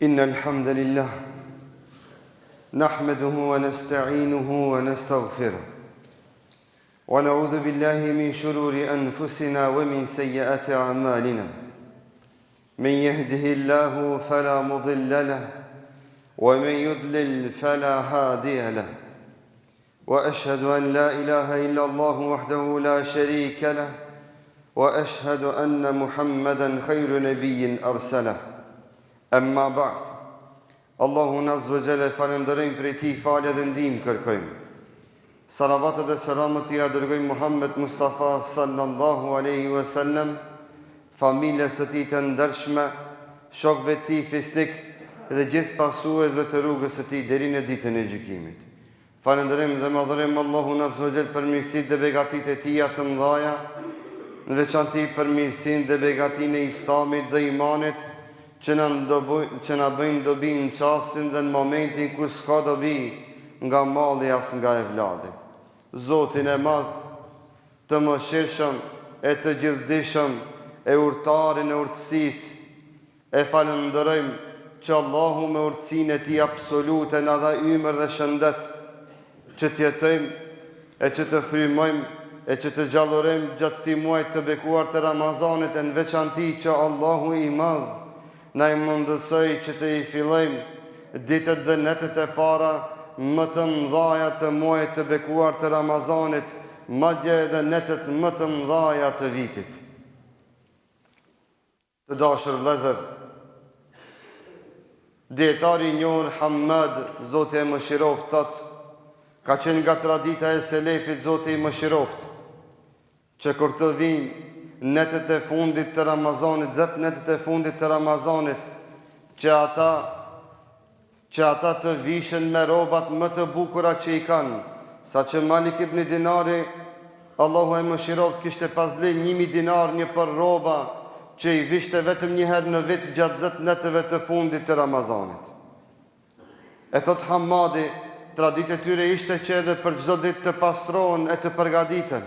إن الحمد لله نحمده ونستعينه ونستغفره ونعوذ بالله من شرور أنفسنا ومن سيئات أعمالنا من يهده الله فلا مضل له ومن يضلل فلا هادي له وأشهد أن لا إله إلا الله وحده لا شريك له وأشهد أن محمدا خير نبي أرسله أما بعد Allahu azza wa jalla falenderojmë për ti falje dhe ndihmë kërkojmë. Salavatet dhe selamet i dërgojmë Muhammed Mustafa sallallahu alaihi wasallam, familjes së tij të ndershme, shokëve të tij fisnik dhe gjithë pasuesve të rrugës së tij deri në ditën e gjykimit. Falenderojmë dhe madhërojmë Allahun azza wa jalla për mirësitë dhe begatitë e tij të mëdha, në veçantë për mirësinë dhe begatinë e Islamit dhe imanit, që na bëjnë dobi në çastin dhe në momentin kur s'ka dobi nga malli as nga evladi. Zotin e madh, të mëshirshëm e të gjithdijshëm, e urtarin e urtësisë, e falenderojmë që Allahu me urtësinë e tij absolute na dha ymër dhe shëndet, që të jetojmë e që të frymojmë e që të gjallërojmë gjatë këtij muaji të bekuar të Ramazanit, e në veçantë që Allahu i madh na i mundësoj që të i fillojmë ditët dhe netët e para më të mëdhaja të muajit të bekuar të Ramazanit, madje edhe netët më të mëdhaja të vitit. Të dashur vëllezër, dietari i njohur Hamad, Zoti e mëshiroft, thot, ka qenë nga tradita e selefit, Zoti i mëshiroft, që kur të vinë netët e fundit të Ramazanit, 10 netët e fundit të Ramazanit, që ata të vishen me robat më të bukura që i kanë, sa që Malik ibn Dinari, Allahu e mëshiroft, kishte pas blej 1000 dinar një për roba që i vishte vetëm një herë në vit gjatë 10 netëve të fundit të Ramazanit. E thot Hamadi, traditë e tyre ishte që edhe për çdo ditë të pastrohen e të përgatiten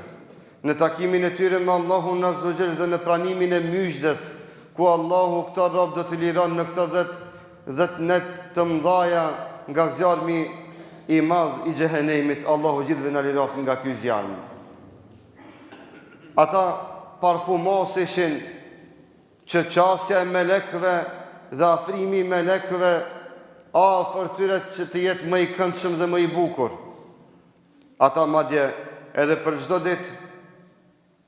në takimin e tyre me Allahun azza wa jalla dhe në pranimin e myshdes, ku Allahu këta rob do të liron në këto 10 net të mëdhaja nga zjarmi i madh i xhehenemit. Allahu gjithëve na liroft nga ky zjarm. Ata parfumosishin që qasja e melekëve dhe afrimi i melekëve afër tyre që të jetë më i këndshëm dhe më i bukur. Ata madje edhe për çdo ditë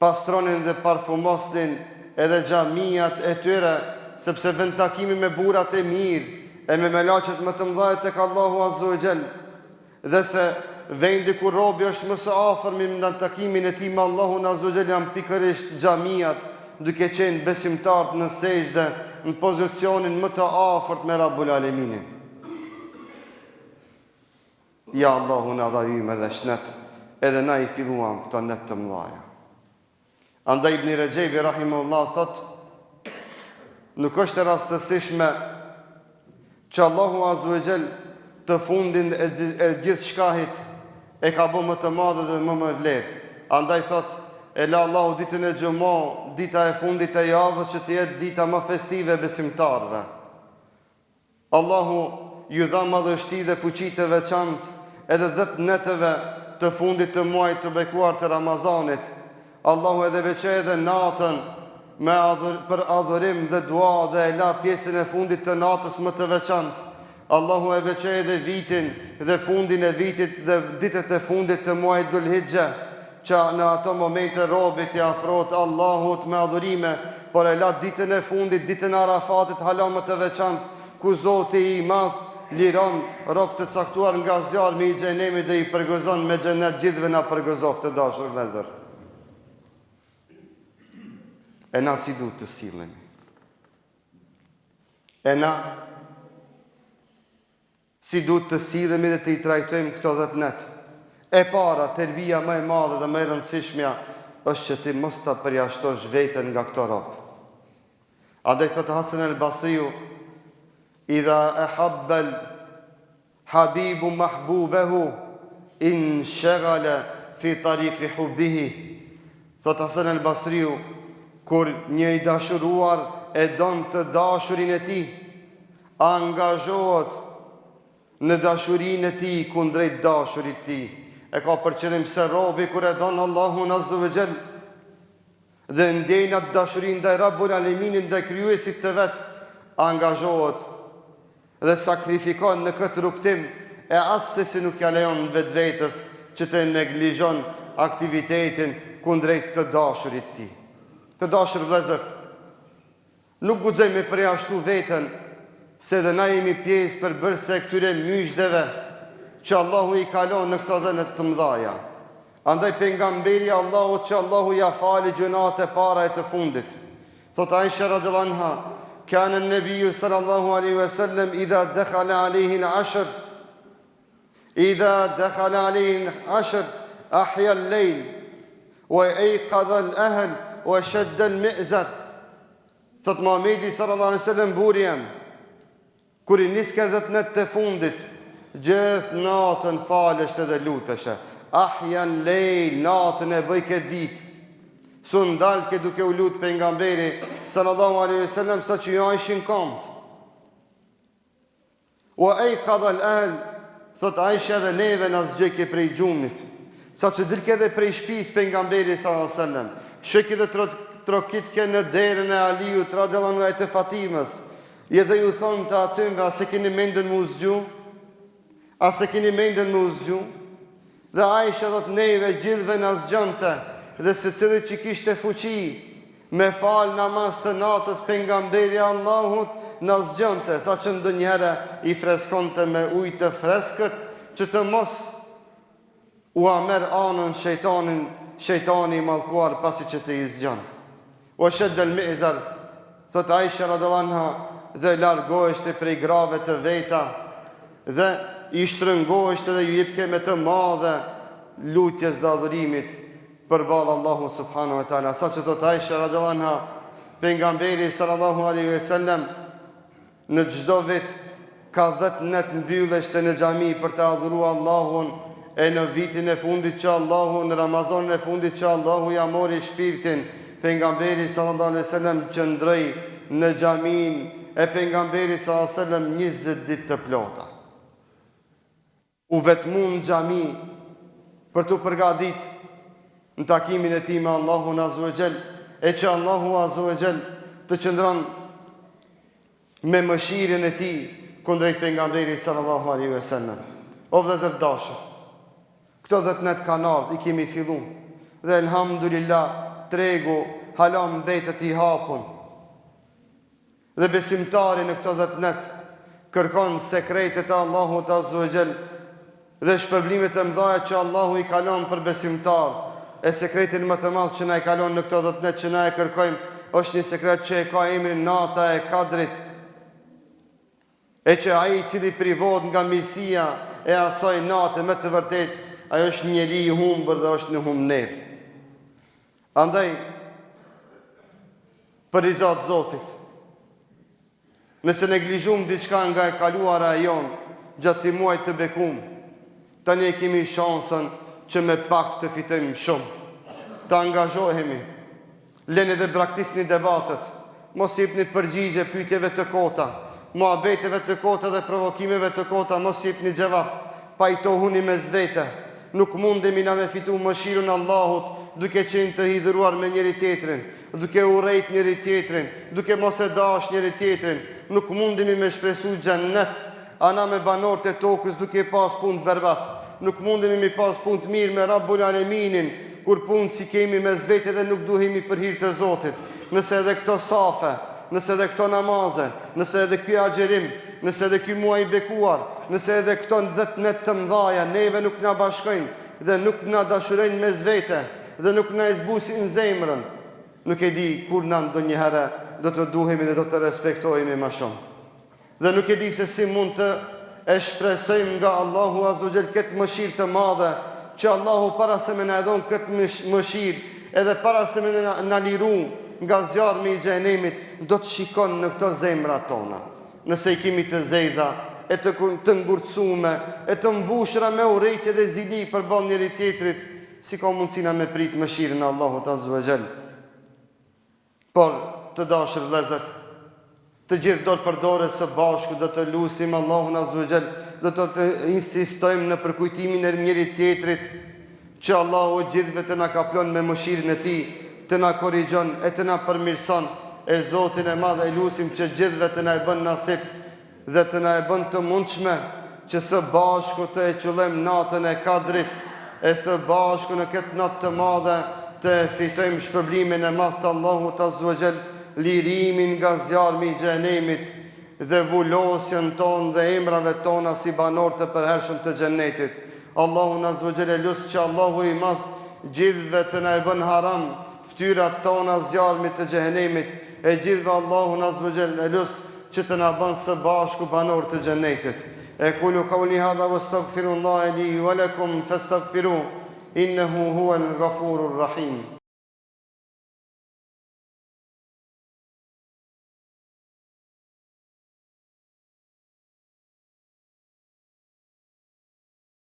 pastronin dhe parfumosnin edhe xhamiat e tyre, sepse vend takimi me burrat e mirë e me melaqet më të mëdha tek Allahu azza wa jall, dhe se vendi ku robi është më së afërmi në takimin e tij me Allahun azza wa jall janë pikërisht xhamiat, duke qenë besimtarët në sejdë, në pozicionin më të afërt me Rabbul Aleminin. Ja Allahu na dha ymër dhe shnet, edhe na i filluam këto net të mëdha. Andaj Ibn Rajab rahimahullah thot, nuk është e rastësishme që Allahu azza wa jall të fundin e gjithë shkahit e ka bërë më të madhe dhe më vlerë. Andaj thot, e la Allahu ditën e xumë, dita e fundit e javës, që të jetë dita më festive e besimtarëve. Allahu ju dha madhështi dhe fuqi të veçantë edhe 10 netëve të fundit të muajit të bekuar të Ramazanit. Allahu edhe veçoi edhe natën për adhurim dhe dua, dhe e la pjesën e fundit të natës më të veçantë. Allahu e veçoi edhe vitin dhe fundin e vitit dhe ditët e fundit të muajit Dhul-Hijja, që në ato momente robi t'i afrohet Allahut me adhurime, por e la ditën e fundit, ditën e Arafatit, hala më të veçantë, ku Zoti i madh liron rob të caktuar nga zjarmi i xhenemit dhe i përgëzon me xhenet. Gjithëve na përgëzoft, të dashur vëllezër. E na si duhet të sillemi? E na si duhet të sillemi dhe të i trajtojmë këto 10 net? E para, terbia më e madhe dhe më e rëndësishmja është që ti mos ta përjashtosh veten nga këto rob. Andaj thot Hasan al-Basriu, idha ahabba al-habibu mahbubahu in shaghala fi tariqi hubbihi. Thot Hasan al-Basriu, kur një i dashuruar e don të dashurin e tij, angazhohet në dashurinë e tij kundrejt dashurit të tij. E ka për qëllim se robi kur e don Allahun Azza wa Jall dhe ndjen atë dashurinë ndaj Rabbul Alamin, ndaj krijuesit të vet, angazhohet dhe sakrifikon në këtë rrugtim, e asesi nuk ja lejon vetvetes që të neglizhon aktivitetin kundrejt të dashurit të tij. Të dashur vëllezër, nuk guxojmë me përjashtu veten se dhe na jemi pjesë përbërëse këtyre myshdeve që Allahu i kalon në këto dhënë të mëdhaja. Andaj pejgamberi Allahut që Allahu ja fali gjunat e para e të fundit. Thot Aisha radhiyallahu anha, kana an-nabiyyu sallallahu alaihi wasallam idha dakhala alayhi al-ashr ahya al-layl wa ayqadha al-ahl wa shadda al-mi'zar. Thot Muhamedi sallallahu alaihi wasallam, burri jam, kur i niske 10 net të fundit, gjithë natën faleshe dhe luteshe. Ahjan lejl, natën e bëj këtë ditë. Su ndalke duke u lutë pejgamberi sallallahu alaihi wasallam sa që ja ishin kamt. Wa ayqadha al-ahl, thot Aisha, dhe neve na zgjeke prej gjumit. Sa që dilke dhe prej shtëpisë pejgamberi sallallahu alaihi wasallam, sheki dhe trokitke në derën e Aliut radhiyallahu anhu të Fatimës. Je dhe ju thonë të atymve, a se keni mendën mu zgju? A se keni mendën mu zgju? Dhe Aisha dhët neve gjithve në zgjante, dhe se cilët që kishte fuqi me falë namaz të natës pejgamberi Allahut në zgjante, sa që ndë njëherë i freskonte me ujë të freskët, që të mos u amer anën shejtani i mallkuar pasi që të i zgjon. O shedel mi'zar, thot Aisha radhiyallahu anha, dhe largoheshte prej grave të veta dhe i shtrëngoheshte dhe ju jepke me të madhe lutjes dhe adhurimit përballë Allahu subhanahu wa taala. Sa që thot Aisha radhiyallahu anha, pejgamberi sallallahu alaihi wasallam në çdo vit ka 10 net mbylleshte në xhami për të adhuruar Allahun, e në vitin e fundit që Allahu, në Ramazanin e fundit që Allahu ja mori shpirtin, pejgamberi sallallahu alaihi wasallam qëndroi në xhamin e pejgamberit sallallahu alaihi wasallam 20 ditë të plota. U vetmun në xhami për të përgatit në takimin e tij me Allahun Azza wa Jall, e që Allahu Azza wa Jall të qëndron me mëshirën e tij kundrejt pejgamberit sallallahu alaihi wasallam. O vëllezër dashur, këto 10 net kanë ardhur, i kemi filluar dhe elhamdulillah tregu hala mbetet i hapun. Dhe besimtari në këto 10 net kërkon sekretet e Allahut Azza wa Jall dhe shpërblimet e mëdha që Allahu i kalon për besimtar. E sekretin më të madh që na i kalon në këto 10 net që na e kërkojmë është një sekret që e ka emrin nata e Kadrit, e që ai i cili privohet nga mirësia e asaj nate me të vërtet, ai është njeri i humbur dhe është në humner. Andaj për i gjatë Zotit, nëse neglizhum diçka nga e kaluara e jon gjatë i muajit të bekum, tani e kemi shansën që me pak të fitojmë shumë. Të angazhohemi, leni dhe braktisni debatet, mos jepni përgjigje pyetjeve të kota, muhabeteve të kota dhe provokimeve të kota, mos jepni xhevap, pajtohuni mes vete. Nuk mundemi na me fitu mëshirën e Allahut duke qenë të hidhuruar me njëri tjetrin, duke urrejt njëri tjetrin, duke mos e dash njëri tjetrin. Nuk mundemi me shpresu xhennet ana me banorët e tokës duke pas punë berbat. Nuk mundemi me pas punë të mirë me Rabbul Aleminin, kur punë si kemi mes vete dhe nuk duhemi për hir të Zotit. Nëse edhe këto safe, nëse edhe këto namaze, nëse edhe ky agjerim, nëse edhe ky muaj i bekuar, nëse edhe këto 10 net të mëdhaja neve nuk na bashkojnë dhe nuk na dashurojnë mes vete dhe nuk na zbusin zemrën, nuk e di kur na ndonjëherë do të duhemi dhe do të respektojmë më shumë. Dhe nuk e di se si mund të e shpresojmë nga Allahu Azza wa Jall këtë mëshirë të madhe, që Allahu para se me na dhon këtë mëshirë, edhe para se me na liru nga zjarmi i xhenemit, do të shikon në këto zemra tona. Nëse i kemi të zeza, e të ngurtësume, e të mbushura me urrejtje dhe zili përballë njëri tjetrit, si ka mundësina me prit mëshirën e Allahut Azza wa Jall. Por të dashur vëllezër, Të gjithë do të përdoret së bashku, do të lutim Allahun azza wa jall, do të insistojmë në përkujtimin e njëri tjetrit, që Allahu gjithëve të na kaplon me mëshirën e tij, të na korrigjon e të na përmirëson. E Zotin e Madh e lutim që gjithëve të na e bën nasip dhe të na e bën të mundshme që së bashku të e qullojmë natën e Kadrit, e së bashku në këtë natë të madhe të fitojmë shpërblimin e madh të Allahut azza wa jall, lirimin nga zjarmi i xhenemit dhe vullosjen tonë dhe emrave tona si banor të përhershëm të xhenetit. Allahu azza wa jall lut që Allahu i madh gjithëve të na e bën haram ftyrat tona zjarmit të xhenemit, e gjithëve Allahu azza wa jall lut që të na bën së bashku banor të xhenetit. أقول قولي هذا واستغفر الله لي ولكم فاستغفروه إنه هو الغفور الرحيم.